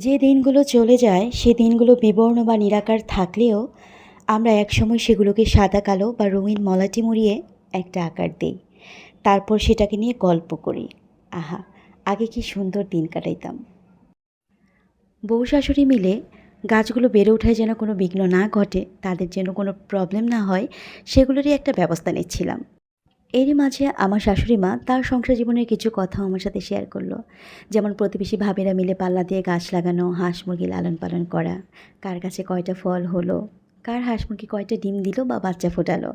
যে দিনগুলো চলে যায় সে দিনগুলো বিবর্ণ বা নিরাকার থাকলেও আমরা একসময় সেগুলোকে সাদা কালো বা রঙিন মলাটে মুড়িয়ে একটা আকার দিই। তারপর সেটাকে নিয়ে গল্প করি। আহা, আগে কি সুন্দর দিন কাটাইতাম। বউ শাশুড়ি মিলে গাছগুলো বেড়ে ওঠায় যেন কোনো বিঘ্ন না ঘটে, তাদের যেন কোনো প্রবলেম না হয়, সেগুলোরই একটা ব্যবস্থা নিচ্ছিলাম। এরই মাঝে আমার শাশুড়ি মা তার সংসার জীবনের কিছু কথাও আমার সাথে শেয়ার করলো। যেমন প্রতিবেশী ভাবিরা মিলে পাল্লা দিয়ে গাছ লাগানো, হাঁস মুরগি লালন পালন করা, কার কাছে কয়টা ফল হলো, কার হাঁস মুরগি কয়টা ডিম দিল বা বাচ্চা ফোটালো।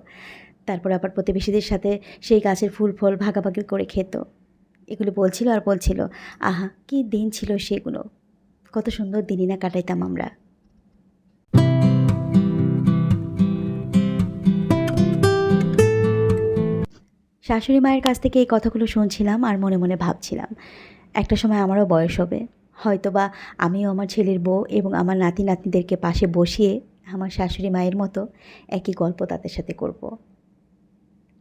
তারপর আবার প্রতিবেশীদের সাথে সেই গাছের ফুল ফল ভাগাভাগি করে খেত। এগুলো বলছিল আর বলছিল। আহা, কি দিন ছিল সেগুলো! কত সুন্দর দিনই না কাটাইতাম আমরা। শাশুড়ি মায়ের কাছ থেকে এই কথাগুলো শুনছিলাম আর মনে মনে ভাবছিলাম, একটা সময় আমারও বয়স হবে, হয়তোবা আমিও আমার ছেলের বউ এবং আমার নাতি নাতনিদেরকে পাশে বসিয়ে আমার শাশুড়ি মায়ের মতো একই গল্প তাদের সাথে করব।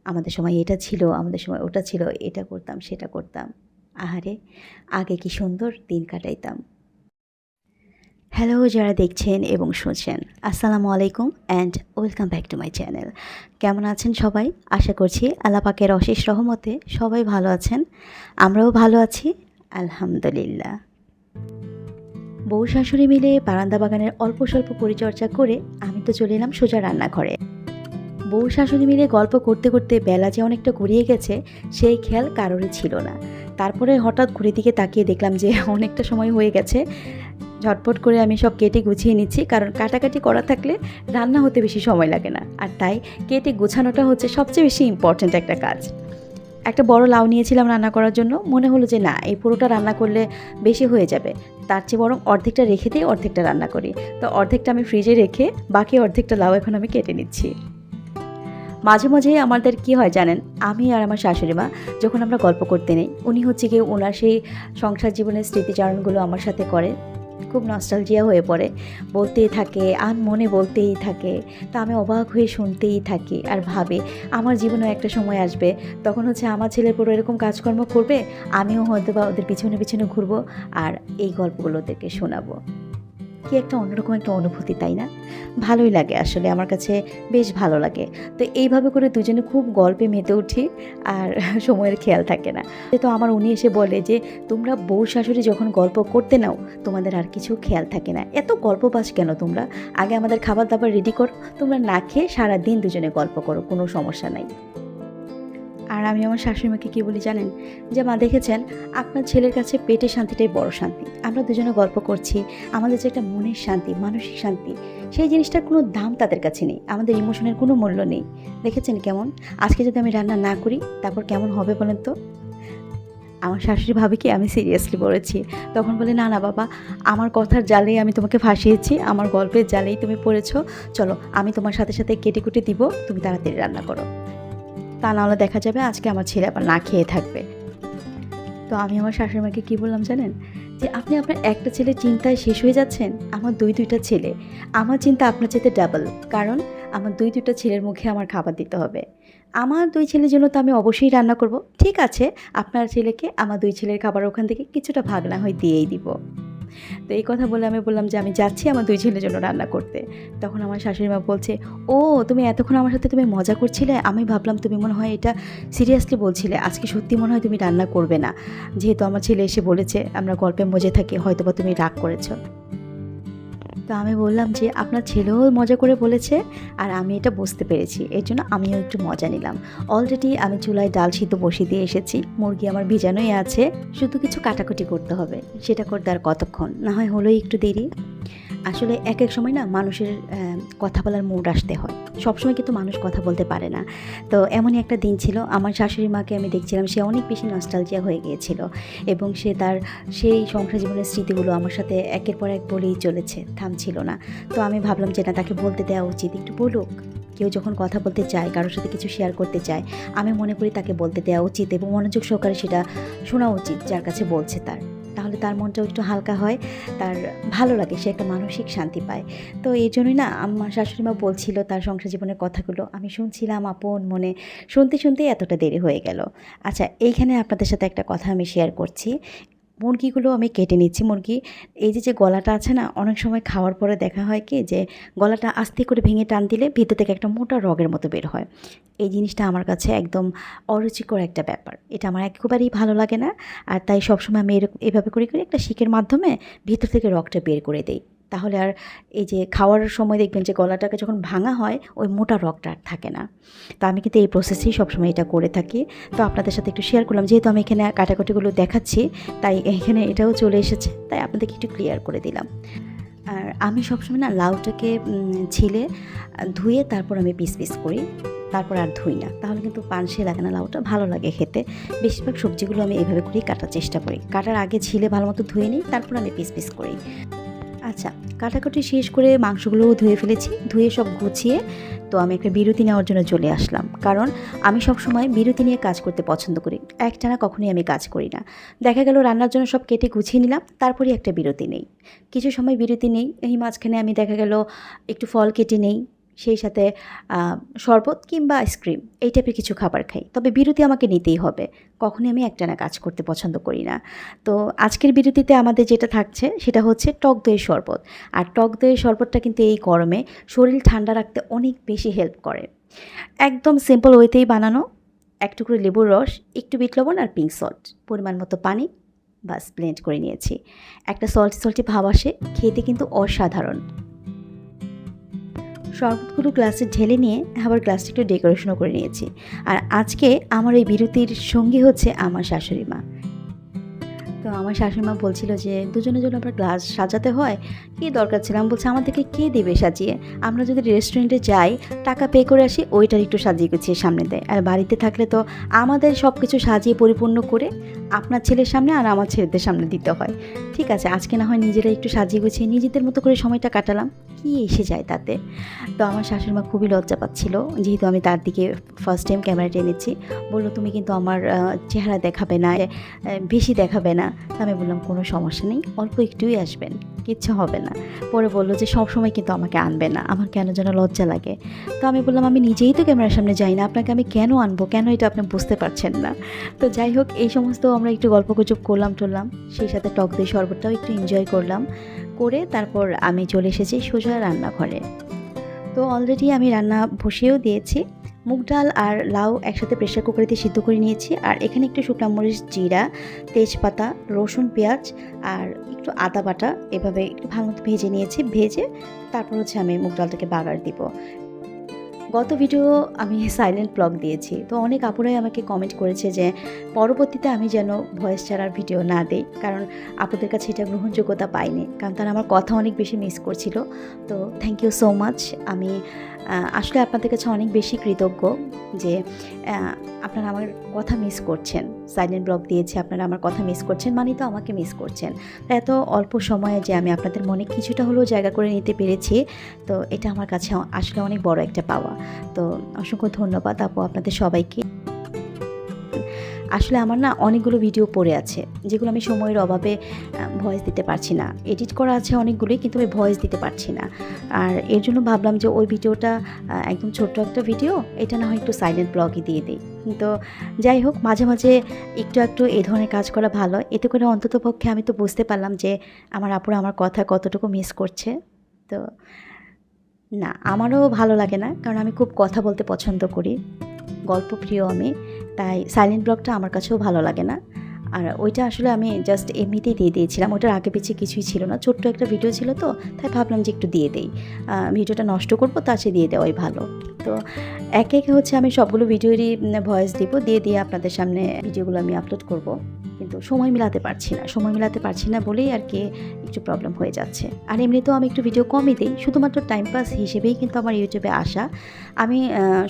আমাদের সময় এটা ছিল, আমাদের সময় ওটা ছিল, এটা করতাম সেটা করতাম। আহারে, আগে কি সুন্দর দিন কাটাইতাম। হ্যালো যারা দেখছেন এবং শুনছেন, আসসালামু আলাইকুম and welcome back to my channel. কেমন আছেন সবাই? আশা করছি আল্লাহ পাকের অশেষ রহমতে সবাই ভালো আছেন। আমরাও ভালো আছি, আলহামদুলিল্লাহ। বউ শাশুড়ি মিলে বারান্দা বাগানের অল্প স্বল্প পরিচর্যা করে আমি তো চলে এলাম সোজা রান্নাঘরে। বউ শাশুড়ি মিলে গল্প করতে করতে বেলা যে অনেকটা গড়িয়ে গেছে সেই খেয়াল কারোরই ছিল না। তারপরে হঠাৎ ঘড়ির দিকে তাকিয়ে দেখলাম যে অনেকটা সময় হয়ে গেছে। ঝটপট করে আমি সব কেটে গুছিয়ে নিচ্ছি, কারণ কাটাকাটি করা থাকলে রান্না হতে বেশি সময় লাগে না। আর তাই কেটে গোছানোটা হচ্ছে সবচেয়ে বেশি ইম্পর্ট্যান্ট একটা কাজ। একটা বড় লাউ নিয়েছিলাম রান্না করার জন্য, মনে হলো যে না, এই পুরোটা রান্না করলে বেশি হয়ে যাবে, তার চেয়ে বরং অর্ধেকটা রেখে দিয়ে অর্ধেকটা রান্না করি। তো অর্ধেকটা আমি ফ্রিজে রেখে বাকি অর্ধেকটা লাউ এখন আমি কেটে নিচ্ছি। মাঝে মাঝে আমাদের কি হয় জানেন, আমি আর আমার শাশুড়ি মা যখন আমরা গল্প করতে নেই, উনি হচ্ছে গিয়ে ওনার সেই সংসার জীবনের স্মৃতিচারণগুলো আমার সাথে করে, খুব নস্টালজিয়া হয়ে পড়ে, বলতেই থাকে, মনে বলতেই থাকে। তা আমি অবাক হয়ে শুনতেই থাকি আর ভাবে আমার জীবনেও একটা সময় আসবে, তখন হচ্ছে আমার ছেলের পুরো এরকম কাজকর্ম করবে, আমিও হয়তো বা ওদের পিছনে পিছনে ঘুরবো আর এই গল্পগুলো ওদেরকে শোনাবো। কি একটা অন্যরকম একটা অনুভূতি, তাই না? ভালোই লাগে, আসলে আমার কাছে বেশ ভালো লাগে। তো এইভাবে করে দুজনে খুব গল্পে মেতে উঠি আর সময়ের খেয়াল থাকে না। তো আমার উনি এসে বলে যে, তোমরা বউ শাশুড়ি যখন গল্প করতে নাও তোমাদের আর কিছু খেয়াল থাকে না, এত গল্পবাজ কেন তোমরা? আগে আমাদের খাবার দাবার রেডি করো, তোমরা না খেয়ে সারাদিন দুজনে গল্প করো, কোনো সমস্যা নাই। আর আমি আমার শাশুড়িমাকে কী বলি জানেন? যে মা, দেখেছেন, আপনার ছেলের কাছে পেটের শান্তিটাই বড় শান্তি। আমরা দুজনে গল্প করছি, আমাদের যে একটা মনের শান্তি, মানসিক শান্তি, সেই জিনিসটার কোনো দাম তাদের কাছে নেই, আমাদের ইমোশনের কোনো মূল্য নেই। দেখেছেন কেমন? আজকে যদি আমি রান্না না করি তারপর কেমন হবে বলেন তো? আমার শাশুড়ি ভাবে কি আমি সিরিয়াসলি বলেছি। তখন বলে, না না বাবা, আমার কথার জালেই আমি তোমাকে ফাঁসিয়েছি, আমার গল্পের জালেই তুমি পড়েছ, চলো আমি তোমার সাথে সাথে কেটে কুটে দিব, তুমি তাড়াতাড়ি রান্না করো। তা নাহলে দেখা যাবে আজকে আমার ছেলে আবার না খেয়ে থাকবে। তো আমি আমার শাশুড়িমাকে কী বললাম জানেন? যে আপনি আপনার একটা ছেলের চিন্তায় শেষ হয়ে যাচ্ছেন, আমার দুইটা ছেলে, আমার চিন্তা আপনার চাইতে ডাবল। কারণ আমার দুইটা ছেলের মুখে আমার খাবার দিতে হবে। আমার 2 ছেলের জন্য তো আমি অবশ্যই রান্না করব। ঠিক আছে, আপনার ছেলেকে আমার 2 ছেলের খাবার ওখান থেকে কিছুটা ভাগ না হয় দিয়েই দিব। তো এই কথা বলে আমি বললাম যে আমি যাচ্ছি আমার 2 ছেলের জন্য রান্না করতে। তখন আমার শাশুড়ি মা বলছে, ও তুমি এতক্ষণ আমার সাথে তুমি মজা করছিলে, আমি ভাবলাম তুমি মনে হয় এটা সিরিয়াসলি বলছিলে, আজকে সত্যি মনে হয় তুমি রান্না করবে না, যেহেতু আমার ছেলে এসে বলেছে আমরা গল্পে মজে থাকি, হয়তোবা তুমি রাগ করেছো। তো আমি বললাম যে আপনার ছেলেও মজা করে বলেছে আর আমি এটা বুঝতে পেরেছি, এর জন্য আমিও একটু মজা নিলাম। অলরেডি আমি চুলায় ডাল সিদ্ধ বসিয়ে দিয়ে এসেছি, মুরগি আমার ভিজানোই আছে, শুধু কিছু কাটাকুটি করতে হবে। সেটা করতে আর কতক্ষণ, না হয় হলোই একটু দেরি। আসলে এক এক সময় না মানুষের কথা বলার মুড আসতে হয়, সবসময় কিন্তু মানুষ কথা বলতে পারে না। তো এমনই একটা দিন ছিল, আমার শাশুড়ি মাকে আমি দেখছিলাম সে অনেক বেশি নস্টালজিয়া হয়ে গিয়েছিল এবং সে তার সেই সংসার জীবনের স্মৃতিগুলো আমার সাথে একের পর এক বলেই চলেছে, থামছিল না। তো আমি ভাবলাম যে না, তাকে বলতে দেওয়া উচিত, একটু বলুক। কেউ যখন কথা বলতে চায়, কারোর সাথে কিছু শেয়ার করতে চায়, আমি মনে করি তাকে বলতে দেওয়া উচিত এবং মনোযোগ সহকারে সেটা শোনা উচিত যার কাছে বলছে তার। তাহলে তার মনটাও একটু হালকা হয়, তার ভালো লাগে, সে একটা মানসিক শান্তি পায়। তো এই জন্যই না আমার শাশুড়ি মা বলছিল তার সংসার জীবনের কথাগুলো, আমি শুনছিলাম আপন মনে, শুনতে শুনতেই এতটা দেরি হয়ে গেল। আচ্ছা, এইখানে আপনাদের সাথে একটা কথা আমি শেয়ার করছি। মুরগিগুলো আমি কেটে নিচ্ছি। মুরগি এই যে গলাটা আছে না, অনেক সময় খাওয়ার পরে দেখা হয় কি যে গলাটা আস্তে করে ভেঙে টান দিলে ভিতর থেকে একটা মোটা রগের মতো বের হয়। এই জিনিসটা আমার কাছে একদম অরুচিকর একটা ব্যাপার। এটা আমার একেবারেই ভালো লাগে না। আর তাই সবসময় আমি এভাবে করে একটা শিকের মাধ্যমে ভিতর থেকে রগটা বের করে দেই। তাহলে আর এই যে খাওয়ার সময় দেখবেন যে গলাটাকে যখন ভাঙা হয় ওই মোটা রগটা আর থাকে না। তো আমি কিন্তু এই প্রসেসেই সবসময় এটা করে থাকি। তো আপনাদের সাথে একটু শেয়ার করলাম, যেহেতু আমি এখানে কাটাকুটিগুলো দেখাচ্ছি তাই এখানে এটাও চলে এসেছে, তাই আপনাদেরকে একটু ক্লিয়ার করে দিলাম। আর আমি সবসময় না লাউটাকে ছিলে ধুয়ে তারপর আমি পিস পিস করি, তারপর আর ধুই না, তাহলে কিন্তু পানসে লাগে না, লাউটা ভালো লাগে খেতে। বেশিরভাগ সবজিগুলো আমি এভাবে করেই কাটার চেষ্টা করি, কাটার আগে ছিলে ভালো মতো ধুয়ে নিই, তারপর আমি পিস পিস করি। আচ্ছা, কাটাকুটি শেষ করে মাংসগুলোও ধুয়ে ফেলেছি, ধুয়ে সব গুছিয়ে তো আমি একটা বিরতি নেওয়ার জন্য চলে আসলাম। কারণ আমি সবসময় বিরতি নিয়ে কাজ করতে পছন্দ করি, একটানা কখনোই আমি কাজ করি না। দেখা গেল রান্নার জন্য সব কেটে গুছিয়ে নিলাম, তারপরে একটা বিরতি নেই, কিছু সময় বিরতি নেই, এই মাঝখানে আমি দেখা গেল একটু ফল কেটে নেই, সেই সাথে শরবত কিংবা আইসক্রিম এই টাইপের কিছু খাবার খাই। তবে বিরতি আমাকে নিতেই হবে, কখনোই আমি একটানা কাজ করতে পছন্দ করি না। তো আজকের বিরতিতে আমাদের যেটা থাকছে সেটা হচ্ছে টক দইয়ের শরবত। আর টক দইয়ের শরবতটা কিন্তু এই গরমে শরীর ঠান্ডা রাখতে অনেক বেশি হেল্প করে। একদম সিম্পল ওয়েতেই বানানো, এক টুকরো লেবুর রস, একটু বিট লবণ আর পিঙ্ক সল্ট, পরিমাণ মতো পানি, বাস ব্লেন্ড করে নিয়েছি। একটা সল্টি ভাব আসে, খেতে কিন্তু অসাধারণ। শরবতগুলো গ্লাসে ঢেলে নিয়ে আবার গ্লাসটা একটু ডেকোরেশনও করে নিয়েছি। আর আজকে আমার এই বিরতির সঙ্গী হচ্ছে আমার শাশুড়ি মা। তো আমার শাশুড়িমা বলছিল যে দুজনের জন্য আবার গ্লাস সাজাতে হয়, কী দরকার ছিল। আমি বলছি আমাদেরকে কে দেবে সাজিয়ে, আমরা যদি রেস্টুরেন্টে যাই টাকা পে করে আসি ওইটার একটু সাজিয়ে গুছিয়ে সামনে দেয়, আর বাড়িতে থাকলে তো আমাদের সব কিছু সাজিয়ে পরিপূর্ণ করে আপনার ছেলের সামনে আর আমার ছেলেদের সামনে দিতে হয়। ঠিক আছে, আজকে না হয় নিজেরা একটু সাজিয়ে গুছিয়ে নিজেদের মতো করে সময়টা কাটালাম, কি এসে যায় তাতে। তো আমার শাশুড়িমা খুবই লজ্জা পাচ্ছিল, যেহেতু আমি তার দিকে ফার্স্ট টাইম ক্যামেরা টেনেছি। বললো তুমি কিন্তু আমার চেহারা দেখাবে না, বেশি দেখাবে না। তো আমি বললাম কোনো সমস্যা নেই, অল্প একটুই আসবেন, কিচ্ছু হবে না। পরে বললো যে সব সময় কিন্তু আমাকে আনবে না, আমার কেন যেন লজ্জা লাগে। তো আমি বললাম আমি নিজেই তো ক্যামেরার সামনে যাই না, আপনাকে আমি কেন আনবো, কেন এটা আপনি বুঝতে পারছেন না। তো যাই হোক, এই সমস্ত আমরা একটু গল্পগুজব করলাম টরলাম, সেই সাথে টক দই শরবতটাও একটু এনজয় করলাম, করে তারপর আমি চলে এসেছি সোজা রান্নাঘরে। তো অলরেডি আমি রান্না বসিয়েও দিয়েছি। মুগ ডাল আর লাউ একসাথে প্রেসার কুকারে দিয়ে সিদ্ধ করে নিয়েছি। আর এখানে একটু শুকনো মরিচ, জিরা, তেজপাতা, রসুন, পেঁয়াজ আর একটু আদা বাটা এভাবে একটু ভালো মতো ভেজে নিয়েছি। ভেজে তারপর হচ্ছে আমি মুগ ডালটাকে বাগার দিব। গত ভিডিও আমি সাইলেন্ট ব্লগ দিয়েছি, তো অনেক আপুরাই আমাকে কমেন্ট করেছে যে পরবর্তীতে আমি যেন ভয়েস ছাড়ার ভিডিও না দেই, কারণ আপুদের কাছে এটা গ্রহণযোগ্যতা পাইনি, কারণ তারা আমার কথা অনেক বেশি মিস করছিল। তো থ্যাংক ইউ সো মাচ। আমি আসলে আপনাদের কাছে অনেক বেশি কৃতজ্ঞ যে আপনারা আমার কথা মিস করছেন। সাইলেন্ট ব্লগ দিয়েছি, আপনারা আমার কথা মিস করছেন মানে তো আমাকে মিস করছেন। এত অল্প সময়ে যে আমি আপনাদের মনে কিছুটা হলেও জায়গা করে নিতে পেরেছি, তো এটা আমার কাছে আসলে অনেক বড় একটা পাওয়া। তো অসংখ্য ধন্যবাদ আপু আপনাদের সবাইকে। আসলে আমার না অনেকগুলো ভিডিও পড়ে আছে, যেগুলো আমি সময়ের অভাবে ভয়েস দিতে পারছি না। এডিট করা আছে অনেকগুলোই, কিন্তু আমি ভয়েস দিতে পারছি না। আর এর জন্য ভাবলাম যে ওই ভিডিওটা একদম ছোট্ট একটা ভিডিও, এটা না হয় একটু সাইলেন্ট ব্লগই দিয়ে দিই। তো যাই হোক, মাঝে মাঝে একটু এই ধরনের কাজ করা ভালো, এতে করে অন্ততপক্ষে আমি তো বুঝতে পারলাম যে আমার আপুরা আমার কথা কতটুকু মিস করছে। তো না, আমারও ভালো লাগে না, কারণ আমি খুব কথা বলতে পছন্দ করি, গল্প প্রিয় আমি, তাই সাইলেন্ট ব্লগটা আমার কাছেও ভালো লাগে না। আর ওইটা আসলে আমি জাস্ট এমনিতেই দিয়ে দিয়েছিলাম, ওটার আগে পিছিয়ে কিছুই ছিল না, ছোট্ট একটা ভিডিও ছিল, তো তাই ভাবলাম যে একটু দিয়ে দেই, ভিডিওটা নষ্ট করবো তার চেয়ে দিয়ে দেওয়াই ভালো। তো একে একে হচ্ছে আমি সবগুলো ভিডিওরই ভয়েস দিব, দিয়ে আপনাদের সামনে ভিডিওগুলো আমি আপলোড করব, কিন্তু সময় মিলাতে পারছি না বলেই আর কি একটু প্রবলেম হয়ে যাচ্ছে। আর এমনিতেও আমি একটু ভিডিও কমই দিই, শুধুমাত্র টাইম পাস হিসেবেই কিন্তু আমার ইউটিউবে আসা। আমি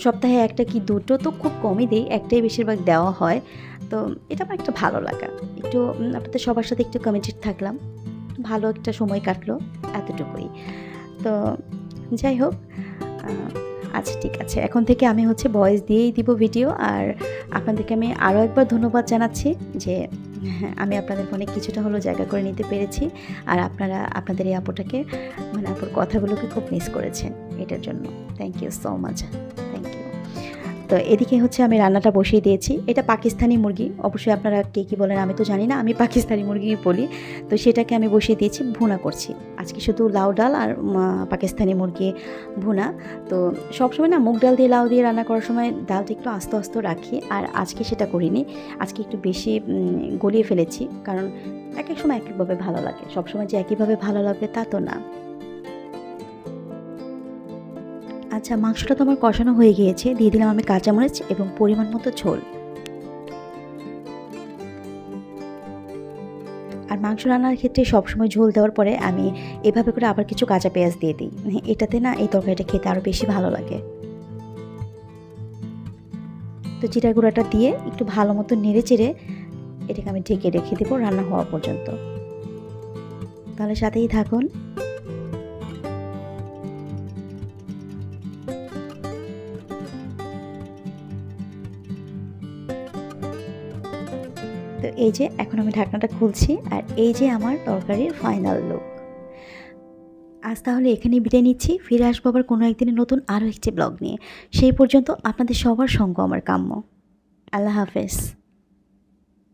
সপ্তাহে একটা কি দুটো তো খুব কমই দিই, একটাই বেশিরভাগ দেওয়া হয়। তো এটা আমার একটা ভালো লাগা, একটু আপনাদের সবার সাথে একটু কমিটেড থাকলাম, ভালো একটা সময় কাটলো, এতটুকুই। তো যাই হোক, আচ্ছা ঠিক আছে, এখন থেকে আমি হচ্ছে ভয়েস দিয়েই দিব ভিডিও। আর আপনাদেরকে আমি আরও একবার ধন্যবাদ জানাচ্ছি যে আমি আপনাদের মনে কিছুটা হলেও জায়গা করে নিতে পেরেছি। আর আপনারা আপনাদের এই আপুটাকে, মানে আপুর কথাগুলোকে খুব মিস করেছেন, এটার জন্য thank you so much, thank you. তো এদিকে হচ্ছে আমি রান্নাটা বসিয়ে দিয়েছি। এটা পাকিস্তানি মুরগি, অবশ্যই আপনারা কে কী বলেন আমি তো জানি না, আমি পাকিস্তানি মুরগি বলি। তো সেটাকে আমি বসিয়ে দিয়েছি, ভুনা করছি আজকে, শুধু লাউ ডাল আর পাকিস্তানি মুরগি ভুনা। তো সবসময় না মুগ ডাল দিয়ে লাউ দিয়ে রান্না করার সময় ডালটা একটু আস্তে আস্তে রাখি, আর আজকে সেটা করিনি। আজকে একটু বেশি গলিয়ে ফেলেছি, কারণ এক এক সময় এক একভাবে ভালো লাগে, সবসময় যে একইভাবে ভালো লাগবে তা তো না। আচ্ছা, মাংসটা তো আমার কষানো হয়ে গিয়েছে, দিয়ে দিলাম আমি কাঁচামরিচ এবং পরিমাণ মতো ঝোল। আর মাংস রান্নার ক্ষেত্রে সবসময় ঝোল দেওয়ার পরে আমি এভাবে করে আবার কিছু কাঁচা পেঁয়াজ দিয়ে দিই, এটাতে না এই তরকারিটা খেতে আরও বেশি ভালো লাগে। তো জিরা গুঁড়াটা দিয়ে একটু ভালো মতো নেড়ে চেড়ে এটাকে আমি ঢেকে রেখে দেবো রান্না হওয়া পর্যন্ত। তাহলে সাথেই থাকুন। তো এই যে এখন আমি ঢাকনাটা খুলছি, আর এই যে আমার তরকারির ফাইনাল লুক। আজ তাহলে এখানেই বিদায় নিচ্ছি, ফিরে আসবো আবার কোনো একদিনে নতুন আরও একটি ব্লগ নিয়ে। সেই পর্যন্ত আপনাদের সবার সঙ্গ আমার কাম্য। আল্লাহ হাফেজ।